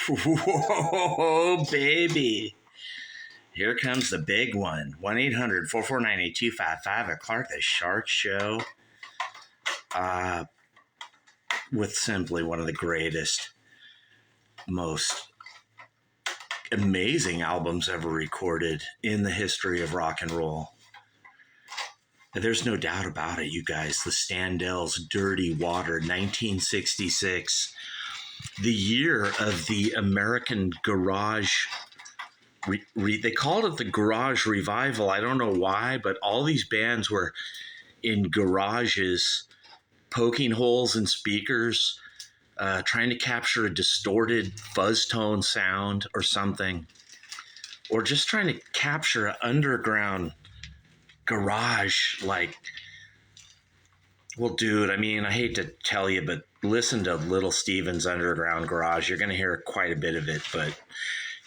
Whoa, baby. Here comes the big one. 1-800-449-8255 at Clark the Shark Show. With simply one of the greatest, most amazing albums ever recorded in the history of rock and roll. There's no doubt about it, you guys. The Standells' Dirty Water, 1966. The year of the American Garage. They called it the Garage Revival. I don't know why, but all these bands were in garages, poking holes in speakers, trying to capture a distorted fuzz tone sound or something, or just trying to capture an underground garage. Like, well, dude, I mean, I hate to tell you, but listen to Little Steven's Underground Garage. You're going to hear quite a bit of it, but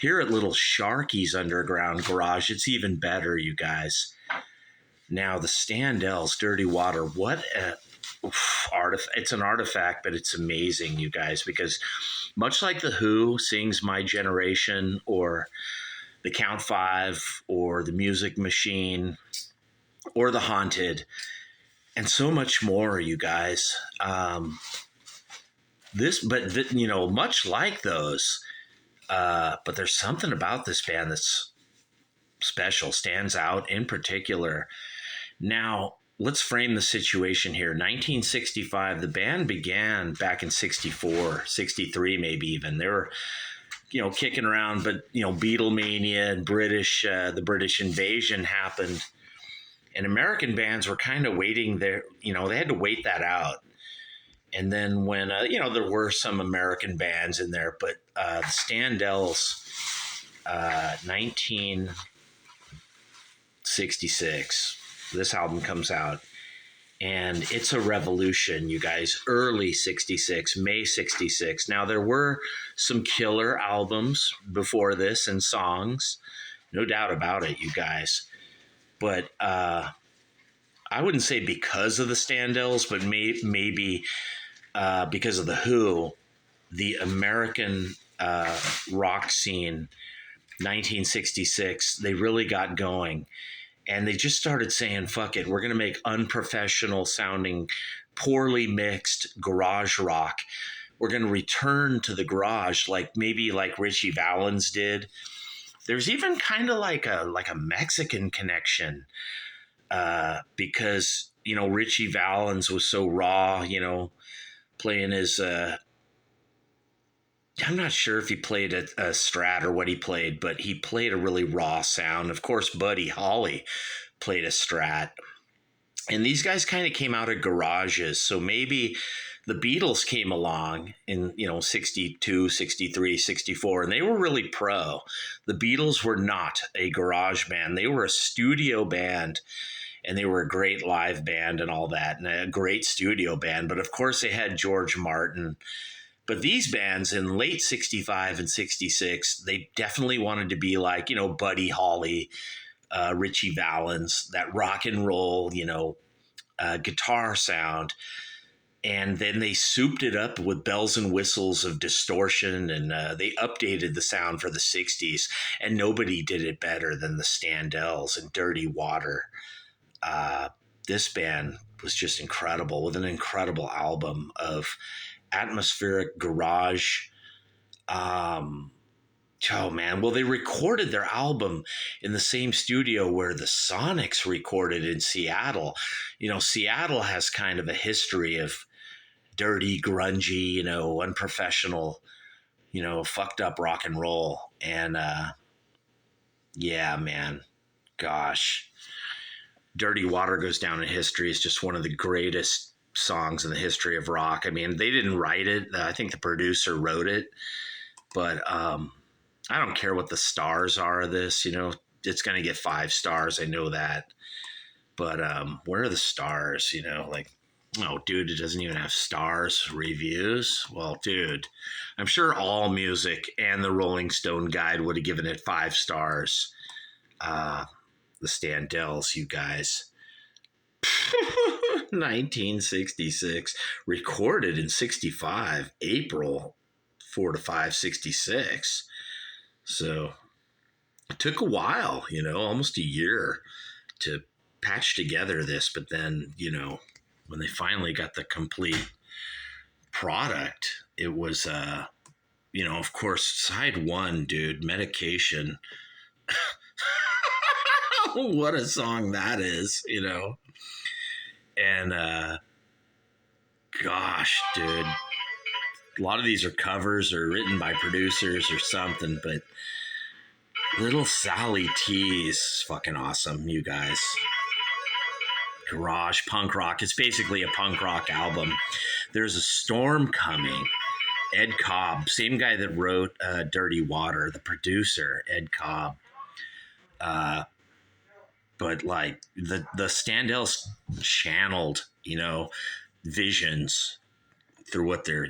here at Little Sharky's Underground Garage, it's even better, you guys. Now, the Standells' Dirty Water, what a artifact. It's an artifact, but it's amazing, you guys, because much like The Who sings My Generation or The Count Five or The Music Machine or The Haunted, and so much more, you guys. Much like those, but there's something about this band that's special, stands out in particular. Now, let's frame the situation here. 1965, the band began back in 64, 63 maybe even. They were, kicking around, but, Beatlemania and the British invasion happened. And American bands were kind of waiting there, they had to wait that out. And then when, there were some American bands in there, but the Standells, 1966, this album comes out. And it's a revolution, you guys. Early 66, May 66. Now, there were some killer albums before this and songs. No doubt about it, you guys. But I wouldn't say because of the Standells, but maybe because of The Who, the American rock scene, 1966, they really got going. And they just started saying, fuck it, we're going to make unprofessional sounding, poorly mixed garage rock. We're going to return to the garage like Richie Valens did. There's even kind of like a Mexican connection because, Richie Valens was so raw, playing his, I'm not sure if he played a Strat or what he played, but he played a really raw sound. Of course, Buddy Holly played a Strat. And these guys kind of came out of garages. So maybe the Beatles came along in, 62, 63, 64, and they were really pro. The Beatles were not a garage band. They were a studio band, and they were a great live band and all that, and a great studio band. But of course, they had George Martin. But these bands in late 65 and 66, they definitely wanted to be like, Buddy Holly, Richie Valens, that rock and roll, guitar sound. And then they souped it up with bells and whistles of distortion, and they updated the sound for the 60s. And nobody did it better than the Standells and Dirty Water. This band was just incredible, with an incredible album of atmospheric garage. Well, they recorded their album in the same studio where the Sonics recorded in Seattle. Seattle has kind of a history of dirty, grungy, unprofessional, fucked up rock and roll. And yeah, man, gosh, Dirty Water goes down in history as just one of the greatest songs in the history of rock. I mean, they didn't write it. I think the producer wrote it, but I don't care what the stars are of this, it's going to get 5 stars. I know that, but where are the stars? Oh, dude, it doesn't even have stars reviews. Well, dude, I'm sure All Music and the Rolling Stone Guide would have given it 5 stars. The Standells, you guys. 1966, recorded in 65, April 4 to 5, 66. So it took a while, almost a year to patch together this. But then, when they finally got the complete product, it was, of course, side one, dude, Medication. What a song that is, And, gosh, dude, a lot of these are covers or written by producers or something, but Little Sally T's fucking awesome, you guys. Garage punk rock. It's basically a punk rock album. There's a Storm Coming. Ed Cobb, same guy that wrote Dirty Water, the producer, Ed Cobb. But like the Standells channeled, visions through what they're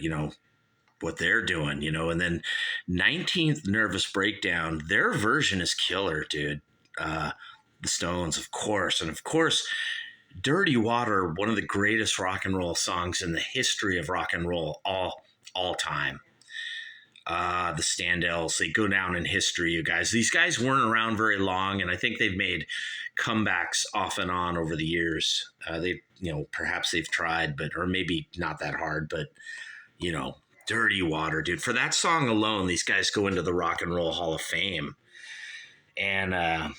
doing, and then 19th Nervous Breakdown, their version is killer, dude. The Stones, of course. And of course, Dirty Water, one of the greatest rock and roll songs in the history of rock and roll, all time. The Standells, they go down in history, you guys. These guys weren't around very long, and I think they've made comebacks off and on over the years. Perhaps they've tried, or maybe not that hard, but, Dirty Water, dude. For that song alone, these guys go into the Rock and Roll Hall of Fame. And,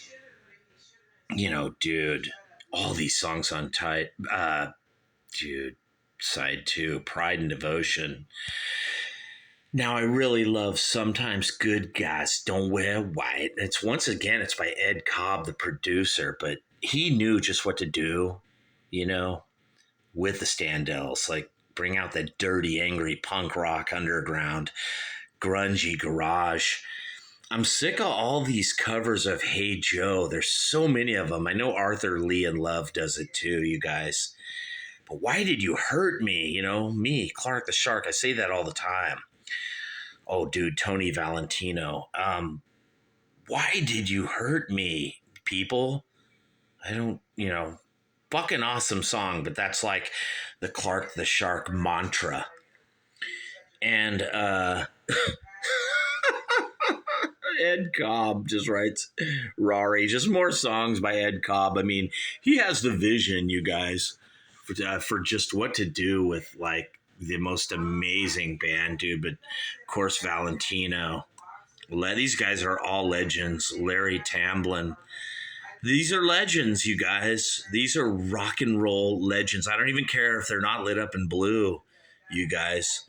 dude, all these songs on tight, dude, side 2, Pride and Devotion. Now, I really love Sometimes Good Guys Don't Wear White. It's by Ed Cobb, the producer, but he knew just what to do, with the Standells. Like, bring out that dirty, angry punk rock underground, grungy garage. I'm sick of all these covers of Hey Joe. There's so many of them. I know Arthur Lee and Love does it too, you guys. But Why Did You Hurt Me? Me, Clark the Shark. I say that all the time. Oh, dude, Tony Valentino. Why did you hurt me, people? I don't, fucking awesome song, but that's like the Clark the Shark mantra. And Ed Cobb just writes Rari, just more songs by Ed Cobb. I mean, he has the vision, you guys, for just what to do with like the most amazing band, dude. But of course, Valentino. These guys are all legends. Larry Tamblyn. These are legends, you guys. These are rock and roll legends. I don't even care if they're not lit up in blue, you guys.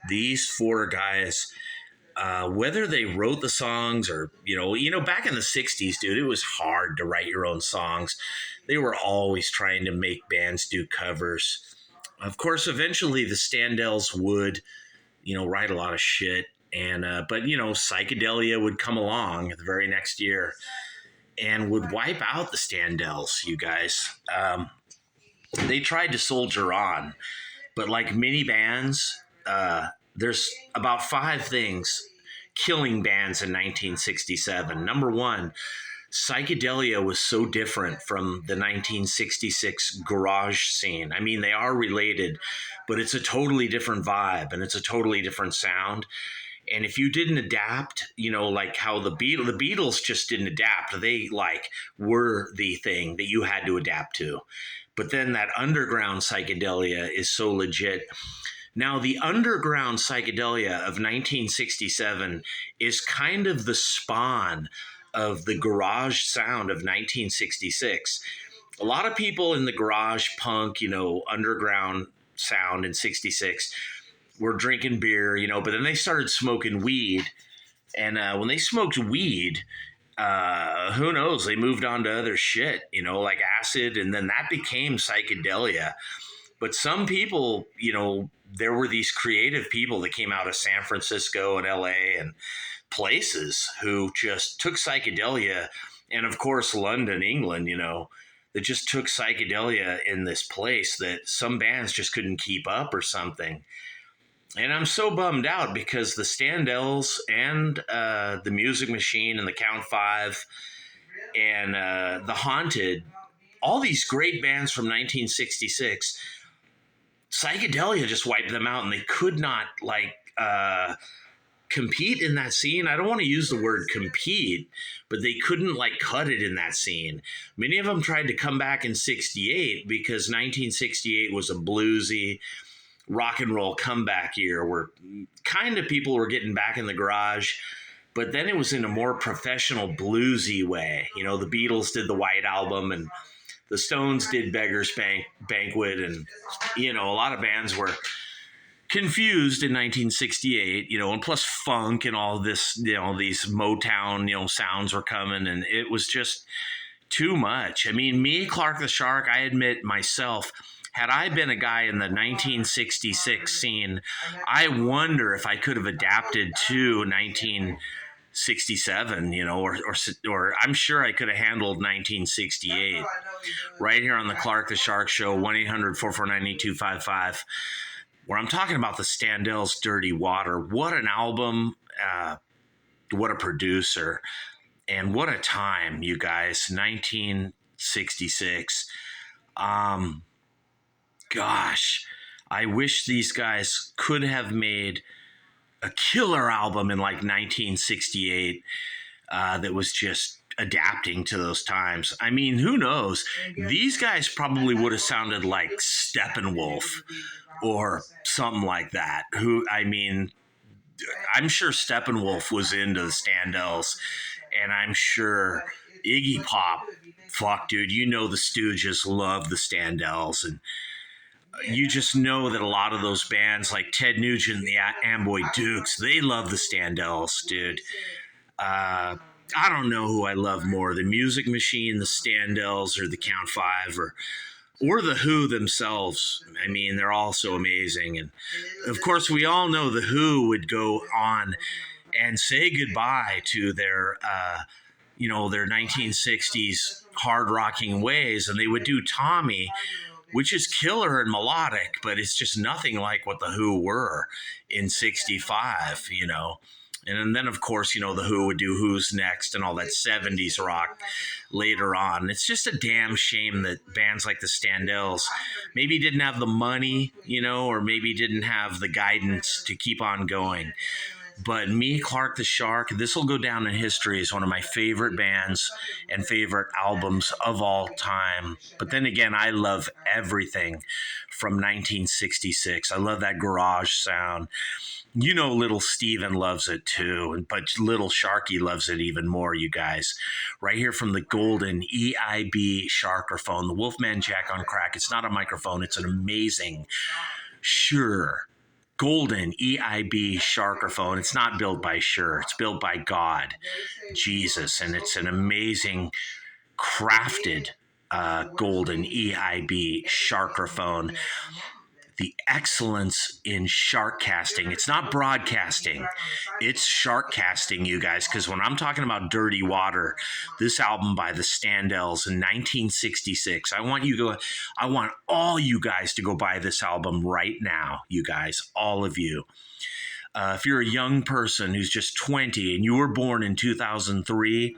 These 4 guys, whether they wrote the songs or, back in the 60s, dude, it was hard to write your own songs. They were always trying to make bands do covers. Of course, eventually the Standells would, write a lot of shit. And, but, Psychedelia would come along the very next year and would wipe out the Standells, you guys. They tried to soldier on, but like many bands, there's about 5 things killing bands in 1967. Number 1, psychedelia was so different from the 1966 garage scene. I mean, they are related, but it's a totally different vibe and it's a totally different sound. And if you didn't adapt, like how the Beatles just didn't adapt. They were the thing that you had to adapt to. But then that underground psychedelia is so legit. Now, the underground psychedelia of 1967 is kind of the spawn of the garage sound of 1966. A lot of people in the garage punk, underground sound in 66 were drinking beer, but then they started smoking weed. And when they smoked weed, who knows, they moved on to other shit, like acid, and then that became psychedelia. But some people, there were these creative people that came out of San Francisco and LA and places who just took psychedelia, and of course London, England, that just took psychedelia in this place that some bands just couldn't keep up or something. And I'm so bummed out because the Standells and the Music Machine and the Count 5 and the Haunted, all these great bands from 1966, psychedelia just wiped them out, and they could not compete in that scene. I don't want to use the word compete, but they couldn't like cut it in that scene. Many of them tried to come back in 68 because 1968 was a bluesy rock and roll comeback year where kind of people were getting back in the garage, but then it was in a more professional bluesy way. You know, the Beatles did the White Album and the Stones did Beggar's Banquet, and, you know, a lot of bands were confused in 1968, you know, and plus funk and all this, you know, these Motown, you know, sounds were coming, and it was just too much. I mean, me, Clark the Shark, I admit myself, had I been a guy in the 1966 scene, I wonder if I could have adapted to 1967, you know, or I'm sure I could have handled 1968. Right here on the Clark the Shark Show, 1-800-449-8255. Where I'm talking about the Standells' Dirty Water. What an album, what a producer, and what a time, you guys. 1966. Gosh, I wish these guys could have made a killer album in like 1968 that was just adapting to those times. I mean, who knows? These guys probably would have sounded like Steppenwolf or something like that. Who, I mean, I'm sure Steppenwolf was into the Standells, and I'm sure Iggy Pop, fuck, dude, you know the Stooges love the Standells, and you just know that a lot of those bands like Ted Nugent and the Amboy Dukes, they love the Standells, dude. I don't know who I love more, the Music Machine, the Standells, or the Count Five, or the Who themselves. I mean, they're all so amazing. And of course, we all know the Who would go on and say goodbye to their, you know, their 1960s hard rocking ways. And they would do Tommy, which is killer and melodic, but it's just nothing like what the Who were in 65, you know. And then, of course, you know, the Who would do Who's Next and all that 70s rock later on. It's just a damn shame that bands like the Standells maybe didn't have the money, you know, or maybe didn't have the guidance to keep on going. But me, Clark the Shark, this will go down in history as one of my favorite bands and favorite albums of all time. But then again, I love everything from 1966. I love that garage sound. You know, little Steven loves it too, but little Sharky loves it even more, you guys. Right here from the golden EIB Sharkerphone, the Wolfman Jack on crack. It's not a microphone. It's an amazing, Shure, golden EIB Sharkerphone. It's not built by Shure. It's built by God, Jesus, and it's an amazing, crafted golden EIB Sharkerphone. The excellence in shark casting. It's not broadcasting. It's shark casting, you guys, because when I'm talking about Dirty Water, this album by the Standells in 1966, I want all you guys to go buy this album right now, you guys, all of you. If you're a young person who's just 20 and you were born in 2003,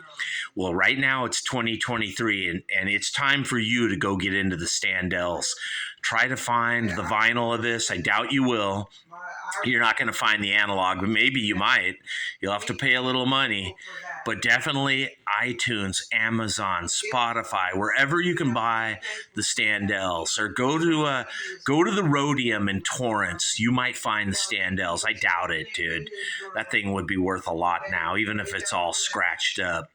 well, right now it's 2023, and it's time for you to go get into the Standells. Try to find the vinyl of this. I doubt you will. You're not going to find the analog, but maybe you might. You'll have to pay a little money. But definitely iTunes, Amazon, Spotify, wherever you can buy the Standells, or go to the Rhodium in Torrance. You might find the Standells. I doubt it, dude. That thing would be worth a lot now, even if it's all scratched up.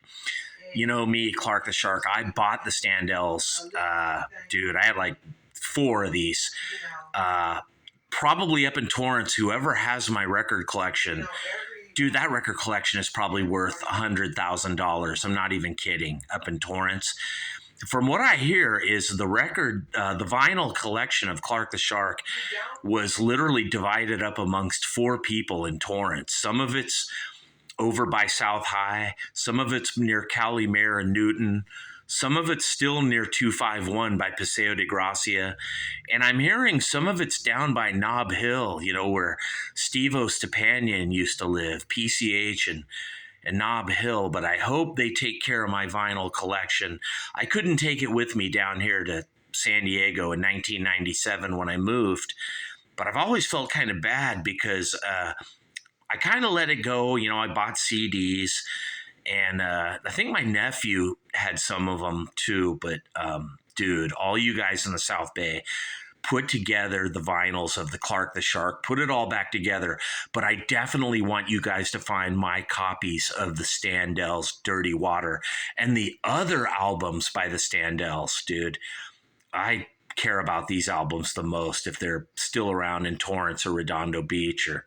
You know me, Clark the Shark. I bought the Standells, dude. I had like 4 of these. Probably up in Torrance. Whoever has my record collection, dude, that record collection is probably worth $100,000. I'm not even kidding. Up in Torrance. From what I hear is the vinyl collection of Clark the Shark was literally divided up amongst 4 people in Torrance. Some of it's over by South High. Some of it's near Calimere and Newton. Some of it's still near 251 by Paseo de Gracia. And I'm hearing some of it's down by Nob Hill, you know, where Steve-O Stepanian used to live, PCH and Nob Hill. But I hope they take care of my vinyl collection. I couldn't take it with me down here to San Diego in 1997 when I moved. But I've always felt kind of bad because I kind of let it go. You know, I bought CDs, and I think my nephew had some of them too. But dude, all you guys in the South Bay, put together the vinyls of the Clark the Shark, put it all back together. But I definitely want you guys to find my copies of the Standells Dirty Water and the other albums by the Standells, dude. I care about these albums the most if they're still around in Torrance or Redondo Beach or,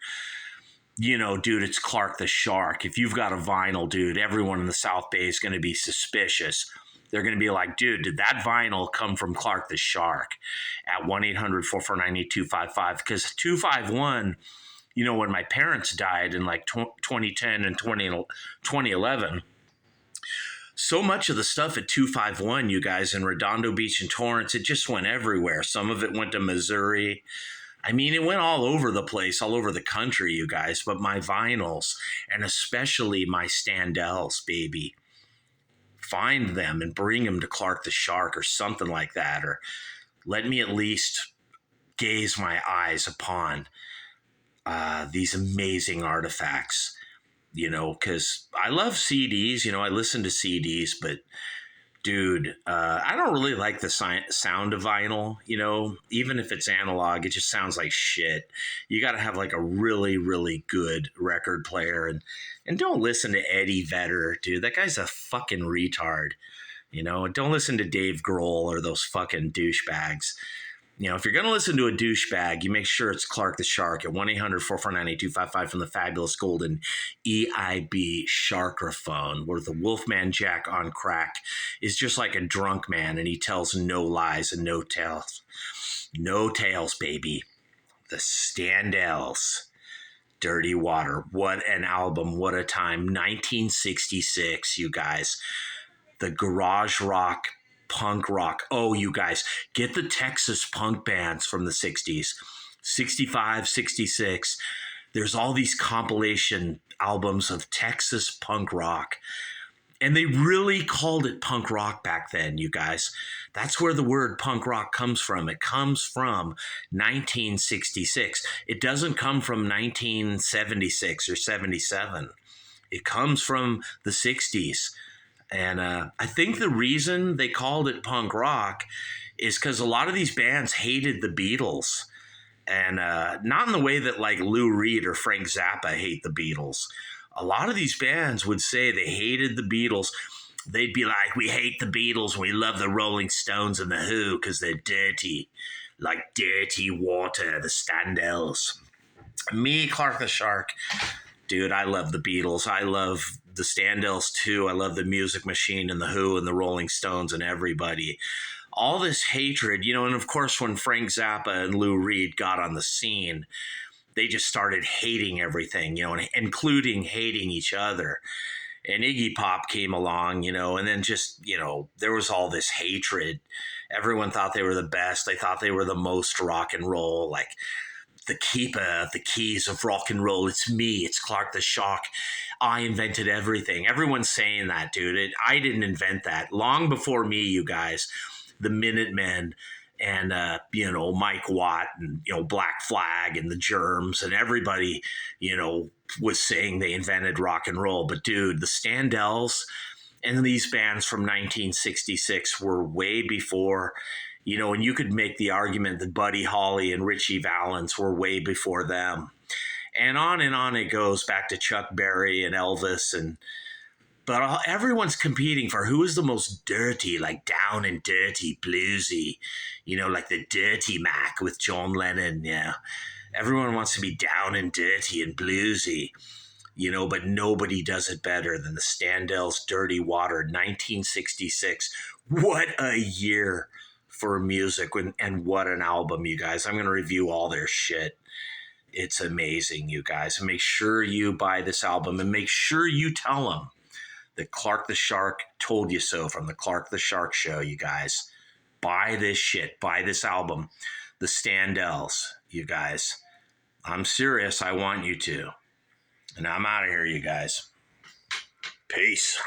you know, dude, it's Clark the Shark. If you've got a vinyl, dude, everyone in the South Bay is going to be suspicious. They're going to be like, dude, did that vinyl come from Clark the Shark at 1-800-449-8255? Because 251, you know, when my parents died in like 2010 and 2011, so much of the stuff at 251, you guys, in Redondo Beach and Torrance, it just went everywhere. Some of it went to Missouri. I mean, it went all over the place, all over the country, you guys. But my vinyls, and especially my Standells, baby, find them and bring them to Clark the Shark or something like that, or let me at least gaze my eyes upon these amazing artifacts, you know, because I love CDs, you know, I listen to CDs, but dude, I don't really like the sound of vinyl, you know, even if it's analog, it just sounds like shit. You got to have like a really, really good record player, and don't listen to Eddie Vedder, dude. That guy's a fucking retard, you know. Don't listen to Dave Grohl or those fucking douchebags. You know, if you're going to listen to a douchebag, you make sure it's Clark the Shark at 1-800-449-8255 from the fabulous golden EIB Sharkraphone, where the Wolfman Jack on crack is just like a drunk man and he tells no lies and no tales. No tales, baby. The Standells. Dirty Water. What an album. What a time. 1966, you guys. The garage rock, punk rock. Oh, you guys, get the Texas punk bands from the 60s. 65, 66. There's all these compilation albums of Texas punk rock. And they really called it punk rock back then, you guys. That's where the word punk rock comes from. It comes from 1966. It doesn't come from 1976 or 77. It comes from the 60s. And I think the reason they called it punk rock is because a lot of these bands hated the Beatles. And not in the way that like Lou Reed or Frank Zappa hate the Beatles. A lot of these bands would say they hated the Beatles. They'd be like, we hate the Beatles. We love the Rolling Stones and the Who because they're dirty, like dirty water, the Standells. Me, Clark the Shark, dude, I love the Beatles. I love the Standells too. I love the Music Machine and the Who and the Rolling Stones and everybody. All this hatred, you know, and of course when Frank Zappa and Lou Reed got on the scene, they just started hating everything, you know, including hating each other. And Iggy Pop came along, you know, and then just, you know, there was all this hatred. Everyone thought they were the best. They thought they were the most rock and roll, like the keeper of the keys of rock and roll. It's me. It's Clark the Shark. I invented everything. Everyone's saying that, dude. I didn't invent that. Long before me, you guys, the Minutemen, and, you know, Mike Watt and, you know, Black Flag and the Germs and everybody, you know, was saying they invented rock and roll. But, dude, the Standells and these bands from 1966 were way before, you know, and you could make the argument that Buddy Holly and Richie Valens were way before them. And on it goes back to Chuck Berry and Elvis and but everyone's competing for who is the most dirty, like down and dirty, bluesy, you know, like the Dirty Mac with John Lennon. Yeah. Everyone wants to be down and dirty and bluesy, you know, but nobody does it better than the Standells Dirty Water, 1966. What a year for music and what an album, you guys. I'm going to review all their shit. It's amazing, you guys. And make sure you buy this album and make sure you tell them that Clark the Shark told you so from the Clark the Shark show, you guys. Buy this shit. Buy this album. The Standells, you guys. I'm serious. I want you to. And I'm out of here, you guys. Peace.